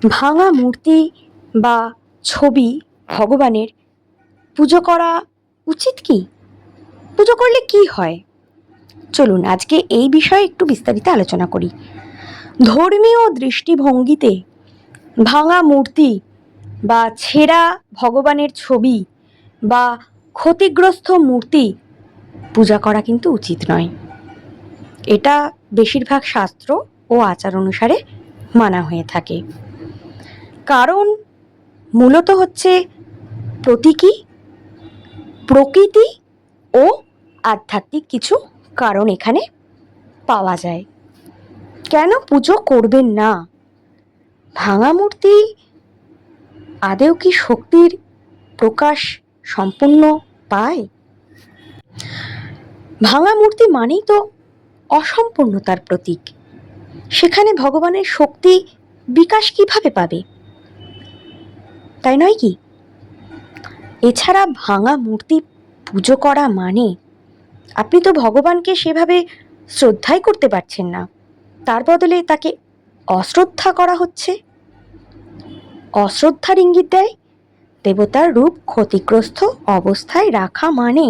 ভাঙা মূর্তি বা ছবি ভগবানের পুজো করা উচিত কি? পুজো করলে কি হয়? চলুন আজকে এই বিষয়ে একটু বিস্তারিত আলোচনা করি। ধর্মীয় দৃষ্টিভঙ্গিতে ভাঙা মূর্তি বা ছেঁড়া ভগবানের ছবি বা ক্ষতিগ্রস্ত মূর্তি পূজা করা কিন্তু উচিত নয়। এটা বেশিরভাগ শাস্ত্র ও আচার অনুসারে মানা হয়ে থাকে। কারণ মূলত হচ্ছে প্রতীকী, প্রকৃতি ও আধ্যাত্মিক কিছু কারণ এখানে পাওয়া যায়। কেন পুজো করবেন না? ভাঙা মূর্তি আদেও কি শক্তির প্রকাশ সম্পূর্ণ পায়? ভাঙা মূর্তি মানেই তো অসম্পূর্ণতার প্রতীক। সেখানে ভগবানের শক্তি বিকাশ কিভাবে পাবে, তাই নয় কি? এছাড়া ভাঙা মূর্তি পুজো করা মানে আপনি তো ভগবানকে সেভাবে শ্রদ্ধাই করতে পারছেন না, তার বদলে তাকে অশ্রদ্ধা করা হচ্ছে। অশ্রদ্ধার ইঙ্গিত দেয় দেবতার রূপ ক্ষতিগ্রস্ত অবস্থায় রাখা মানে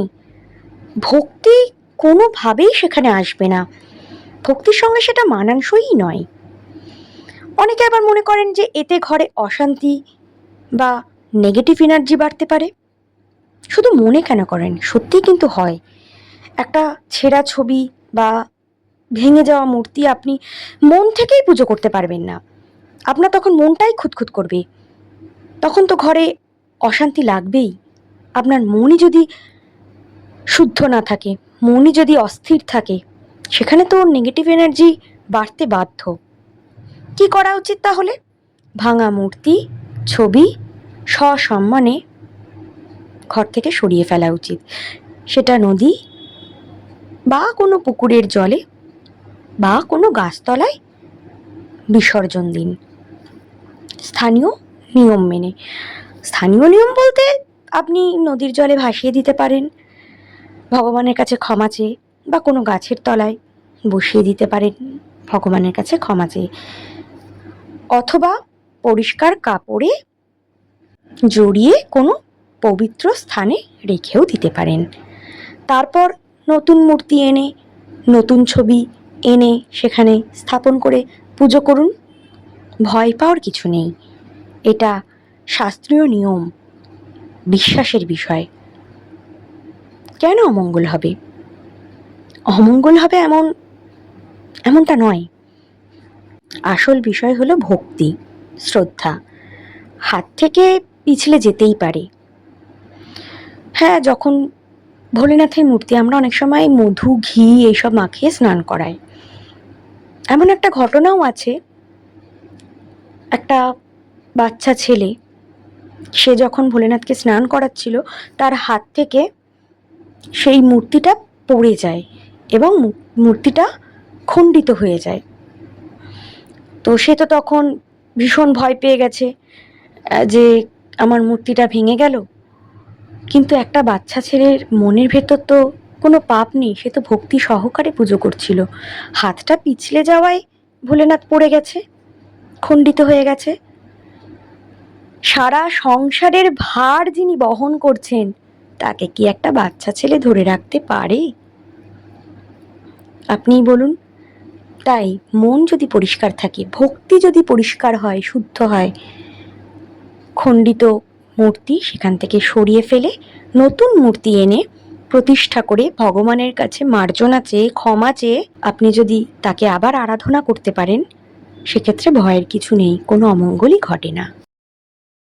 ভক্তি কোনোভাবেই সেখানে আসবে না। ভক্তির সঙ্গে সেটা মানানসই নয়। অনেকে আবার মনে করেন যে এতে ঘরে অশান্তি বা নেগেটিভ এনার্জি বাড়তে পারে। শুধু মনে কেন করেন, সত্যি কিন্তু হয়। একটা ছেঁড়া ছবি বা ভেঙে যাওয়া মূর্তি আপনি মন থেকেই পুজো করতে পারবেন না। আপনার তখন মনটাই খুঁতখুত করবে, তখন তো ঘরে অশান্তি লাগবেই। আপনার মনই যদি শুদ্ধ না থাকে, মনই যদি অস্থির থাকে, সেখানে তো নেগেটিভ এনার্জি বাড়তে বাধ্য। কি করা উচিত তাহলে? ভাঙা মূর্তি, ছবি সসম্মানে ঘর থেকে সরিয়ে ফেলা উচিত। সেটা নদী বা কোনো পুকুরের জলে বা কোনো গাছতলায় বিসর্জন দিন, স্থানীয় নিয়ম মেনে। স্থানীয় নিয়ম বলতে আপনি নদীর জলে ভাসিয়ে দিতে পারেন, ভগবানের কাছে ক্ষমা চেয়ে, বা কোনো গাছের তলায় বসিয়ে দিতে পারেন ভগবানের কাছে ক্ষমা চেয়ে, অথবা পরিষ্কার কাপড়ে জড়িয়ে কোনো পবিত্র স্থানে রেখেও দিতে পারেন। তারপর নতুন মূর্তি এনে, নতুন ছবি এনে সেখানে স্থাপন করে পুজো করুন। ভয় পাওয়ার কিছু নেই, এটা শাস্ত্রীয় নিয়ম, বিশ্বাসের বিষয়। কেন অমঙ্গল হবে? অমঙ্গল হবে এমনটা নয়। আসল বিষয় হলো ভক্তি, শ্রদ্ধা। হাত থেকে পিছলে যেতেই পারে। হ্যাঁ, যখন ভোলেনাথের মূর্তি আমরা অনেক সময় মধু, ঘি এইসব মাখিয়ে স্নান করাই। এমন একটা ঘটনাও আছে, একটা বাচ্চা ছেলে, সে যখন ভোলেনাথকে স্নান করাচ্ছিল, তার হাত থেকে সেই মূর্তিটা পড়ে যায় এবং মূর্তিটা খণ্ডিত হয়ে যায়। তো সে তো তখন ভীষণ ভয় পেয়ে গেছে যে আমার মূর্তিটা ভেঙে গেল। কিন্তু একটা বাচ্চা ছেলের মনের ভেতর তো কোনো পাপ নেই, সে তো ভক্তি সহকারে পুজো করছিল। হাতটা পিছলে যাওয়ায় ভোলেনাথ পড়ে গেছে, খণ্ডিত হয়ে গেছে। সারা সংসারের ভার যিনি বহন করছেন, তাকে কি একটা বাচ্চা ছেলে ধরে রাখতে পারে? আপনিই বলুন। তাই মন যদি পরিষ্কার থাকে, ভক্তি যদি পরিষ্কার হয়, শুদ্ধ হয়, খণ্ডিত মূর্তি সেখান থেকে সরিয়ে ফেলে নতুন মূর্তি এনে প্রতিষ্ঠা করে ভগবানের কাছে মার্জনা চেয়ে, ক্ষমা চেয়ে আপনি যদি তাকে আবার আরাধনা করতে পারেন, সেক্ষেত্রে ভয়ের কিছু নেই, কোনো অমঙ্গলই ঘটে না।